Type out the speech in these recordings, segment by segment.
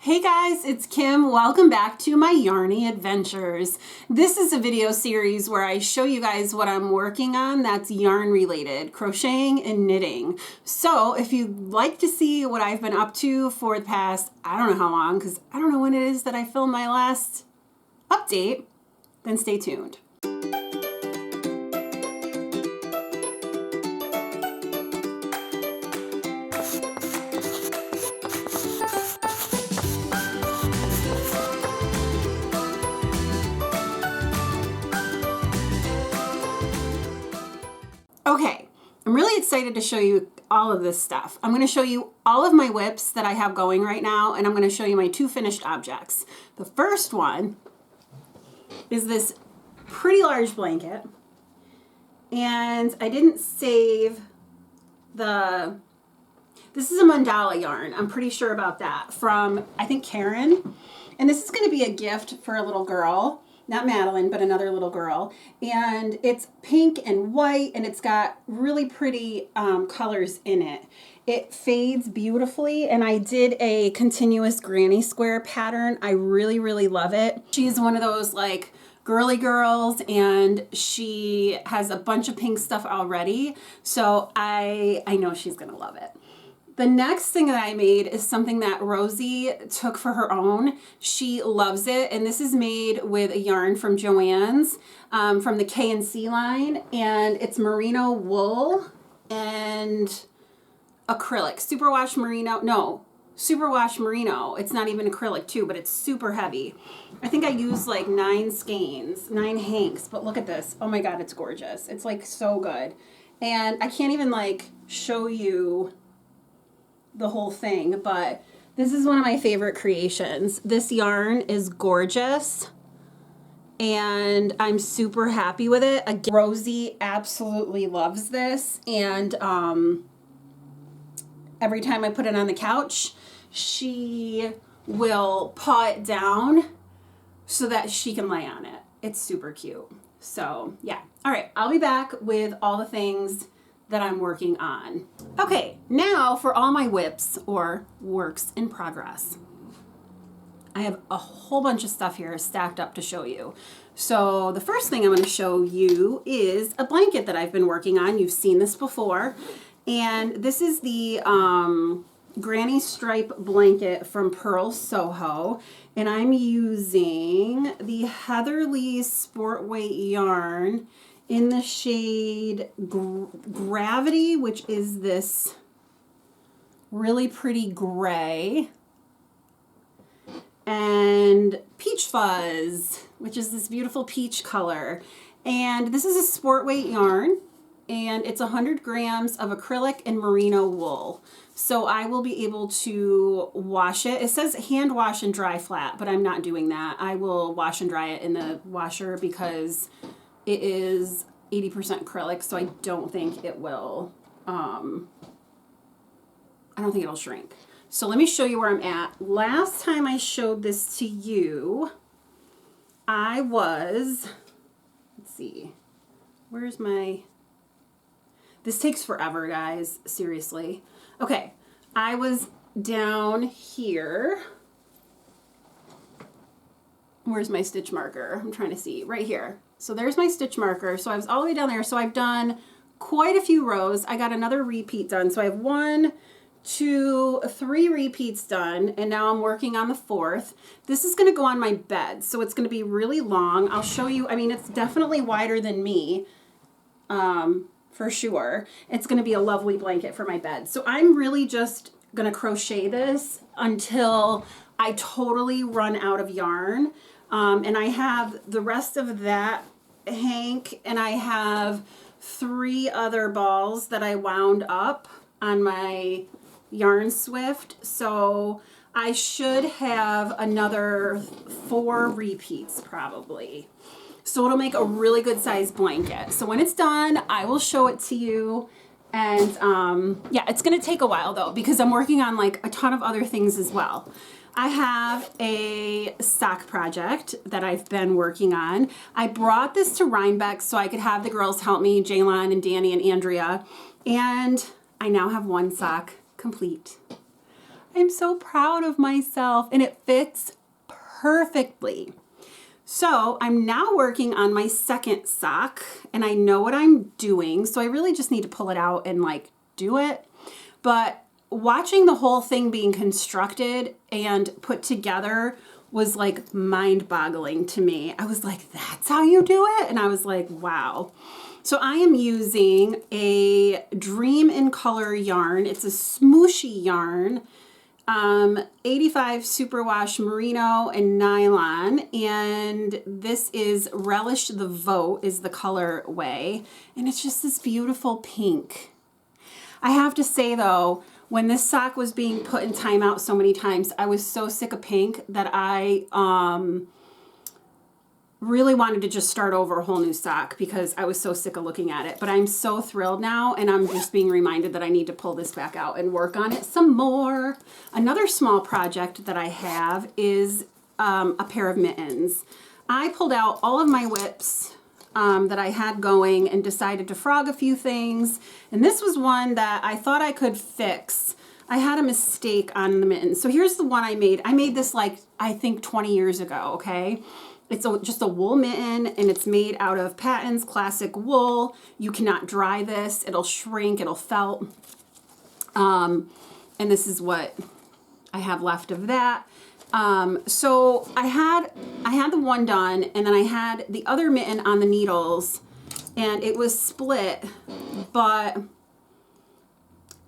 Hey guys, it's Kim. Welcome back to my Yarny adventures. This is a video series where I show you guys what I'm working on that's yarn related, crocheting and knitting. So if you'd like to see what I've been up to for the past, I don't know how long, because I don't know when it is that I filmed my last update, then stay tuned. Okay, I'm really excited to show you all of this stuff. I'm going to show you all of my whips that I have going right now, and I'm going to show you my two finished objects. The first one is this pretty large blanket, and I didn't save this is a mandala yarn, I'm pretty sure about that, from I think Karen, and this is going to be a gift for a little girl. Not Madeline, but another little girl. And it's pink and white, and it's got really pretty colors in it. It fades beautifully, and I did a continuous granny square pattern. I really, really love it. She's one of those like girly girls, and she has a bunch of pink stuff already. So I know she's gonna love it. The next thing that I made is something that Rosie took for her own. She loves it, and this is made with a yarn from Joann's from the K&C line, and it's merino wool and acrylic. Superwash merino. It's not even acrylic too, but it's super heavy. I think I used like 9 skeins, 9 hanks, but look at this. Oh my God, it's gorgeous. It's like so good. And I can't even like show you the whole thing, but this is one of my favorite creations. This yarn is gorgeous, and I'm super happy with it. Again, Rosie absolutely loves this, and every time I put it on the couch, she will paw it down so that she can lay on it. It's super cute. So yeah. All right, I'll be back with all the things that I'm working on. Okay, now for all my whips or works in progress. I have a whole bunch of stuff here stacked up to show you. So the first thing I'm going to show you is a blanket that I've been working on. You've seen this before. And this is the granny stripe blanket from Pearl Soho. And I'm using the Heatherly Sport Weight yarn in the shade Gravity, which is this really pretty gray, and Peach Fuzz, which is this beautiful peach color. And this is a sport weight yarn, and it's 100 grams of acrylic and merino wool. So I will be able to wash it. It says hand wash and dry flat, but I'm not doing that. I will wash and dry it in the washer because it is 80% acrylic, so I don't think it will, I don't think it'll shrink. So let me show you where I'm at. Last time I showed this to you, I was, let's see, where's my, this takes forever, guys, seriously. Okay, I was down here. Where's my stitch marker? I'm trying to see, right here. So there's my stitch marker. So I was all the way down there. So I've done quite a few rows. I got another repeat done. So I have 1, 2, 3 repeats done. And now I'm working on the 4th. This is going to go on my bed. So it's going to be really long. I'll show you. I mean, it's definitely wider than me, for sure. It's going to be a lovely blanket for my bed. So I'm really just going to crochet this until I totally run out of yarn. And I have the rest of that hank, and I have 3 other balls that I wound up on my Yarn Swift. So I should have another 4 repeats probably. So it'll make a really good size blanket. So when it's done, I will show it to you. And yeah, it's going to take a while though, because I'm working on like a ton of other things as well. I have a sock project that I've been working on. I brought this to Rhinebeck so I could have the girls help me, Jaylon and Danny and Andrea, and I now have 1 sock complete. I'm so proud of myself, and it fits perfectly. So I'm now working on my second sock, and I know what I'm doing, so I really just need to pull it out and like do it. But watching the whole thing being constructed and put together was like mind-boggling to me. I was like, that's how you do it? And I was like, wow. So I am using a Dream in Color yarn. It's a smooshy yarn. 85 superwash merino and nylon, and this is Relish the Vote is the colorway, and it's just this beautiful pink. I have to say though, when this sock was being put in timeout so many times, I was so sick of pink that I really wanted to just start over a whole new sock because I was so sick of looking at it. But I'm so thrilled now, and I'm just being reminded that I need to pull this back out and work on it some more. Another small project that I have is a pair of mittens. I pulled out all of my whips that I had going and decided to frog a few things. And this was one that I thought I could fix. I had a mistake on the mitten. So here's the one I made. I made this like, I think 20 years ago, okay? It's just a wool mitten, and it's made out of Patton's classic wool. You cannot dry this. It'll shrink, it'll felt. And this is what I have left of that. So I had the one done, and then I had the other mitten on the needles, and it was split, but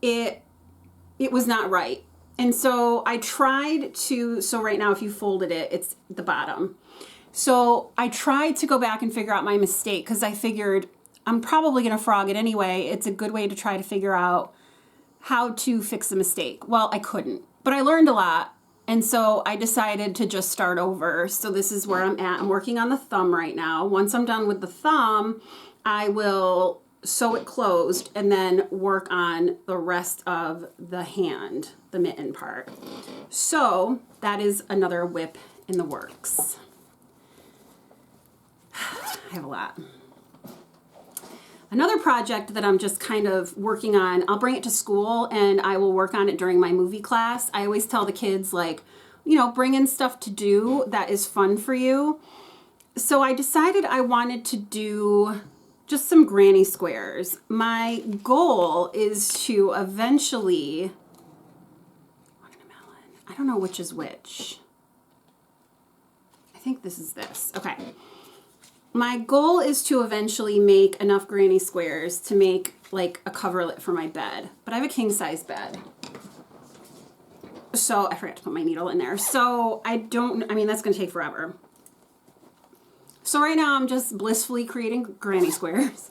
it was not right. And so I tried to, so right now if you folded it, it's the bottom. So I tried to go back and figure out my mistake because I figured I'm probably going to frog it anyway. It's a good way to try to figure out how to fix a mistake. Well, I couldn't, but I learned a lot. And so I decided to just start over. So this is where I'm at. I'm working on the thumb right now. Once I'm done with the thumb, I will sew it closed and then work on the rest of the hand, the mitten part. So that is another whip in the works. I have a lot. Another project that I'm just kind of working on, I'll bring it to school and I will work on it during my movie class. I always tell the kids, like, you know, bring in stuff to do that is fun for you. So I decided I wanted to do just some granny squares. My goal is to eventually, I don't know which is which. I think this is this. Okay. My goal is to eventually make enough granny squares to make like a coverlet for my bed. But I have a king size bed. So I forgot to put my needle in there. So I mean, that's going to take forever. So right now I'm just blissfully creating granny squares.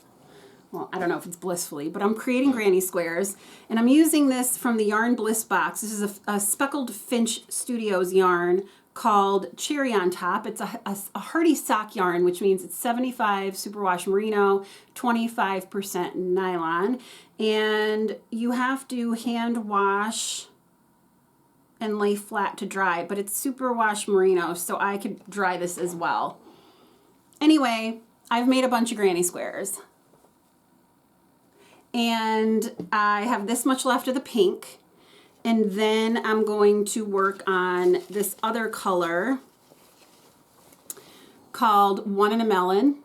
Well, I don't know if it's blissfully, but I'm creating granny squares. And I'm using this from the Yarn Bliss box. This is a Speckled Finch Studios yarn called Cherry on Top. It's a hardy sock yarn, which means it's 75 superwash merino, 25% nylon. And you have to hand wash and lay flat to dry, but it's superwash merino, so I could dry this as well. Anyway, I've made a bunch of granny squares. And I have this much left of the pink. And then I'm going to work on this other color called One in a Melon,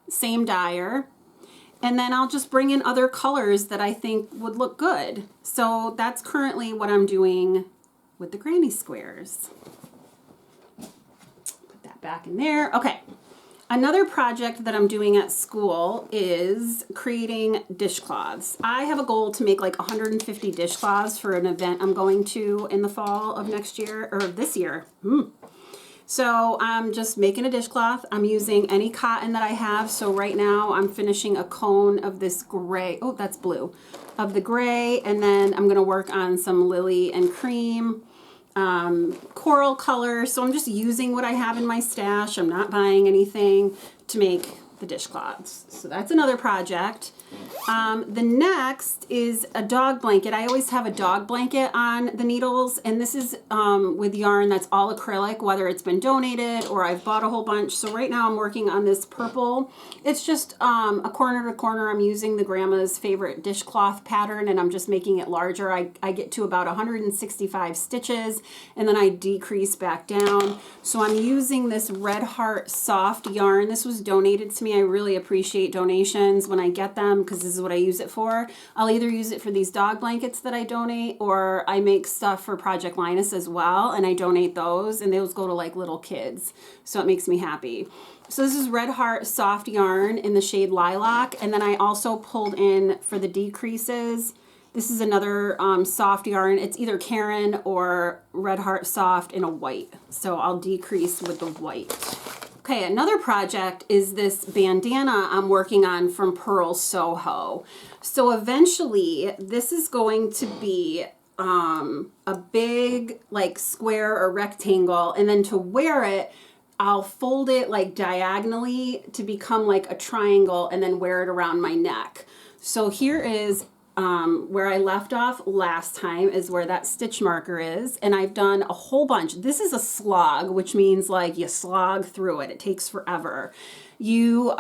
same dyer. And then I'll just bring in other colors that I think would look good. So that's currently what I'm doing with the granny squares. Put that back in there. Okay. Another project that I'm doing at school is creating dishcloths. I have a goal to make like 150 dishcloths for an event I'm going to in the fall of next year, or this year. So I'm just making a dishcloth. I'm using any cotton that I have. So right now I'm finishing a cone of this gray, oh, that's blue, of the gray. And then I'm gonna work on some lily and cream. Coral color. So I'm just using what I have in my stash. I'm not buying anything to make the dishcloths. So that's another project. The next is a dog blanket. I always have a dog blanket on the needles, and this is with yarn that's all acrylic, whether it's been donated or I've bought a whole bunch. So right now I'm working on this purple. It's just a corner to corner. I'm using the grandma's favorite dishcloth pattern, and I'm just making it larger. I get to about 165 stitches, and then I decrease back down. So I'm using this Red Heart soft yarn. This was donated to me. I really appreciate donations when I get them, because this is what I use it for. I'll either use it for these dog blankets that I donate, or I make stuff for Project Linus as well, and I donate those, and those go to like little kids. So it makes me happy. So this is Red Heart soft yarn in the shade Lilac, and then I also pulled in for the decreases. This is another soft yarn. It's either Karen or Red Heart soft in a white. So I'll decrease with the white. Okay, another project is this bandana I'm working on from Pearl Soho. So eventually this is going to be a big like square or rectangle, and then to wear it, I'll fold it like diagonally to become like a triangle and then wear it around my neck. So here is where I left off last time is where that stitch marker is, and I've done a whole bunch. This is a slog, which means like you slog through it. It takes forever. You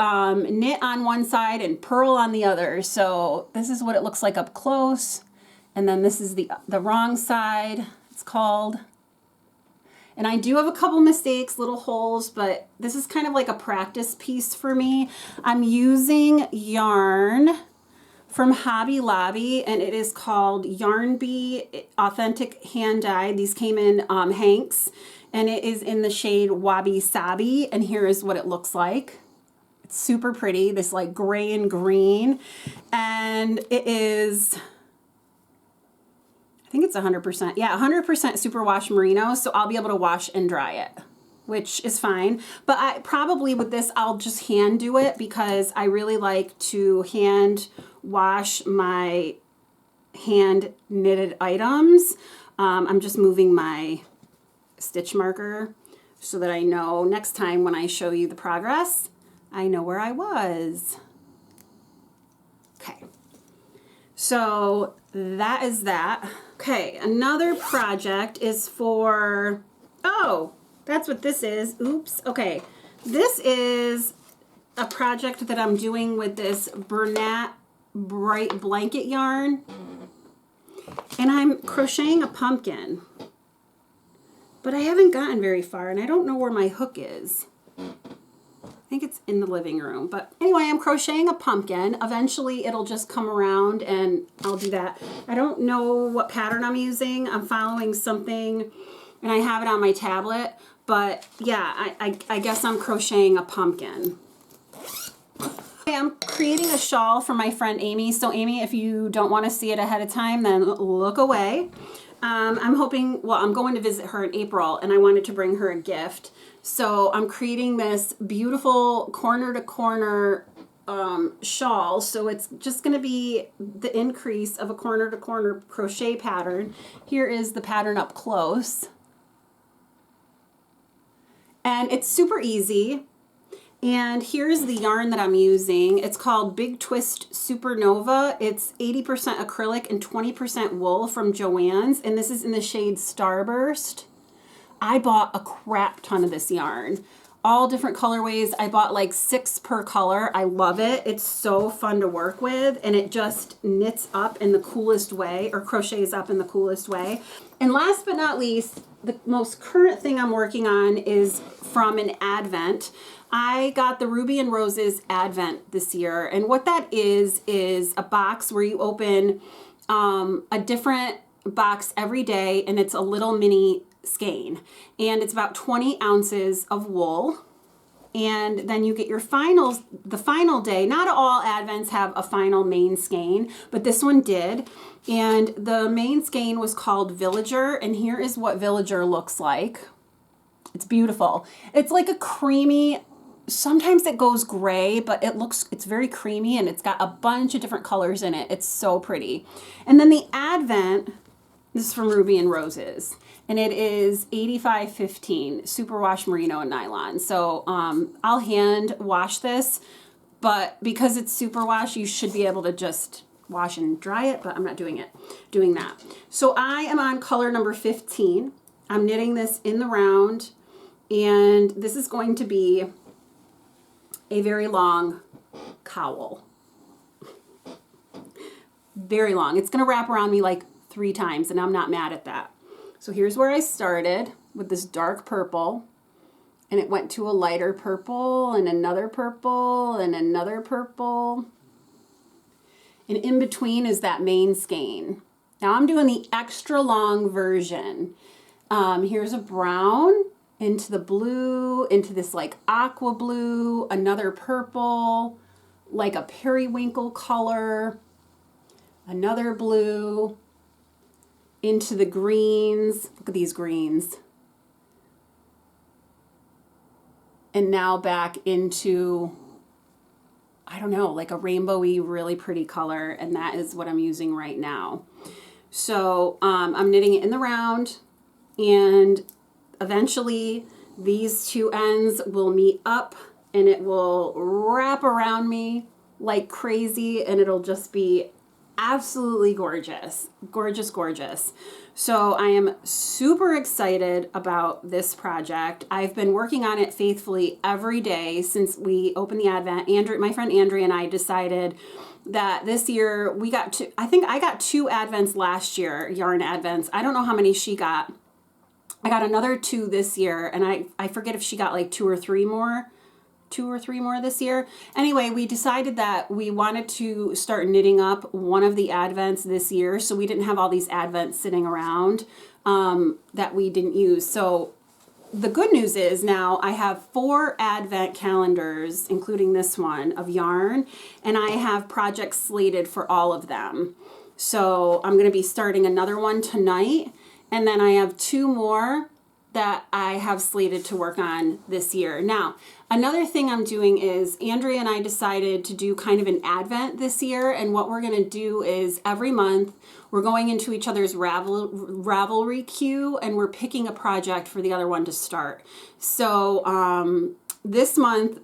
knit on one side and purl on the other. So this is what it looks like up close, and then this is the wrong side, it's called. And I do have a couple mistakes, little holes, but this is kind of like a practice piece for me. I'm using yarn from Hobby Lobby, and it is called Yarn Bee Authentic Hand Dyed. These came in Hanks, and it is in the shade Wabi Sabi, and here is what it looks like. It's super pretty, this like gray and green, and it is, I think it's 100%, yeah, 100% superwash merino, so I'll be able to wash and dry it, which is fine. But I probably with this, I'll just hand do it, because I really like to hand wash my hand knitted items. I'm just moving my stitch marker so that I know next time when I show you the progress, I know where I was. Okay, so that is that. Okay, another project is for, oh, that's what this is. Oops. Okay, this is a project that I'm doing with this Bernat Bright Blanket yarn, and I'm crocheting a pumpkin, but I haven't gotten very far, and I don't know where my hook is. I think it's in the living room, but anyway, I'm crocheting a pumpkin. Eventually it'll just come around and I'll do that. I don't know what pattern I'm using. I'm following something, and I have it on my tablet, but yeah, I guess I'm crocheting a pumpkin. I'm creating a shawl for my friend Amy. So Amy, if you don't want to see it ahead of time, then look away. I'm hoping, well, I'm going to visit her in April, and I wanted to bring her a gift. So I'm creating this beautiful corner to corner shawl. So it's just going to be the increase of a corner to corner crochet pattern. Here is the pattern up close. And it's super easy. And here's the yarn that I'm using. It's called Big Twist Supernova. It's 80% acrylic and 20% wool from Joann's, and this is in the shade Starburst. I bought a crap ton of this yarn. All different colorways. I bought like 6 per color. I love it. It's so fun to work with, and it just knits up in the coolest way, or crochets up in the coolest way. And last but not least, the most current thing I'm working on is from an Advent. I got the Ruby and Roses Advent this year, and what that is a box where you open a different box every day, and it's a little mini skein, and it's about 20 ounces of wool, and then you get your the final day. Not all Advents have a final main skein, but this one did, and the main skein was called Villager, and here is what Villager looks like. It's beautiful. It's like a creamy, sometimes it goes gray, but it's very creamy, and it's got a bunch of different colors in it. It's so pretty. And then the Advent, this is from Ruby and Roses, and it is 85/15 superwash merino and nylon. So I'll hand wash this but because it's superwash, you should be able to just wash and dry it, but I'm not doing that. So I am on color number 15. I'm knitting this in the round, and this is going to be a very long cowl. Very long. It's going to wrap around me like 3 times, and I'm not mad at that. So here's where I started with this dark purple, and it went to a lighter purple and another purple and another purple. And in between is that main skein. Now I'm doing the extra long version. Here's a brown into the blue, into this like aqua blue, another purple, like a periwinkle color, another blue, into the greens. Look at these greens. And now back into, I don't know, like a rainbowy, really pretty color. And that is what I'm using right now. So I'm knitting it in the round, and eventually these 2 ends will meet up and it will wrap around me like crazy, and it'll just be absolutely gorgeous. Gorgeous, gorgeous. So I am super excited about this project. I've been working on it faithfully every day since we opened the Advent. My friend Andrea and I decided that this year we got I think I got 2 Advents last year, yarn Advents. I don't know how many she got. I got another 2 this year, and I forget if she got like 2 or 3 more this year. Anyway, we decided that we wanted to start knitting up one of the Advents this year, so we didn't have all these Advents sitting around that we didn't use. So the good news is now I have 4 Advent calendars, including this one, of yarn, and I have projects slated for all of them. So I'm going to be starting another one tonight, and then I have 2 more that I have slated to work on this year. Now, another thing I'm doing is Andrea and I decided to do kind of an Advent this year, and what we're going to do is every month we're going into each other's Ravelry queue, and we're picking a project for the other one to start. So this month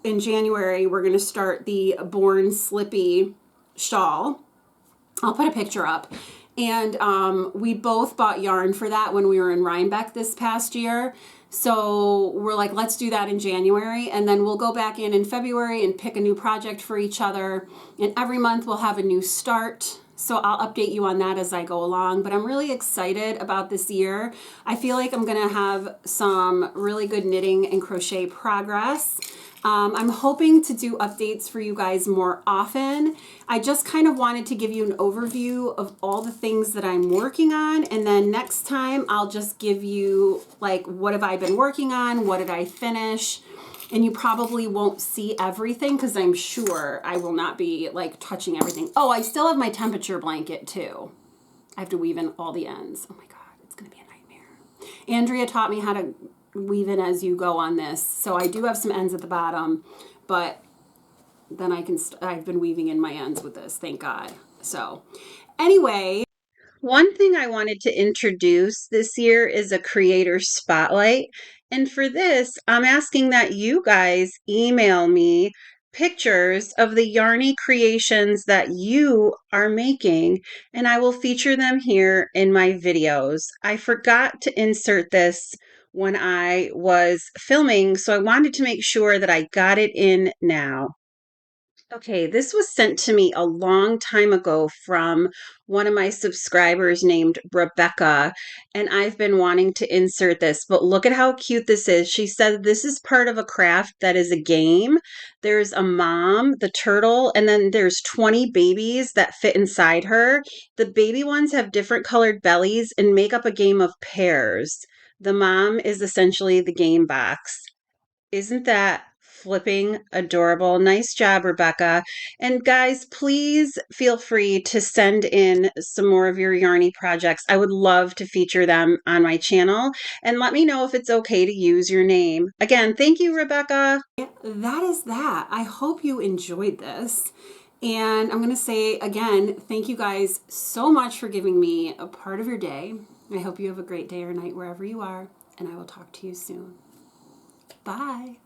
in January, we're going to start the Born Slippy shawl. I'll put a picture up. And we both bought yarn for that when we were in Rhinebeck this past year. So we're like, let's do that in January. And then we'll go back in February and pick a new project for each other. And every month we'll have a new start. So I'll update you on that as I go along. But I'm really excited about this year. I feel like I'm going to have some really good knitting and crochet progress. I'm hoping to do updates for you guys more often. I just kind of wanted to give you an overview of all the things that I'm working on. And then next time I'll just give you like, what have I been working on? What did I finish? And you probably won't see everything because I'm sure I will not be like touching everything. Oh, I still have my temperature blanket too. I have to weave in all the ends. Oh my God, it's going to be a nightmare. Andrea taught me how to weave in as you go on this. So I do have some ends at the bottom, but then I've been weaving in my ends with this, thank God. So anyway, one thing I wanted to introduce this year is a creator spotlight. And for this, I'm asking that you guys email me pictures of the Yarny creations that you are making, and I will feature them here in my videos. I forgot to insert this when I was filming, so I wanted to make sure that I got it in now. Okay, this was sent to me a long time ago from one of my subscribers named Rebecca, and I've been wanting to insert this, but look at how cute this is. She said this is part of a craft that is a game. There's a mom, the turtle, and then there's 20 babies that fit inside her. The baby ones have different colored bellies and make up a game of pairs. The mom is essentially the game box. Isn't that flipping adorable? Nice job, Rebecca. And guys, please feel free to send in some more of your Yarny projects. I would love to feature them on my channel, and let me know if it's okay to use your name. Again, thank you, Rebecca. That is that. I hope you enjoyed this. And I'm going to say again, thank you guys so much for giving me a part of your day. I hope you have a great day or night wherever you are, and I will talk to you soon. Bye.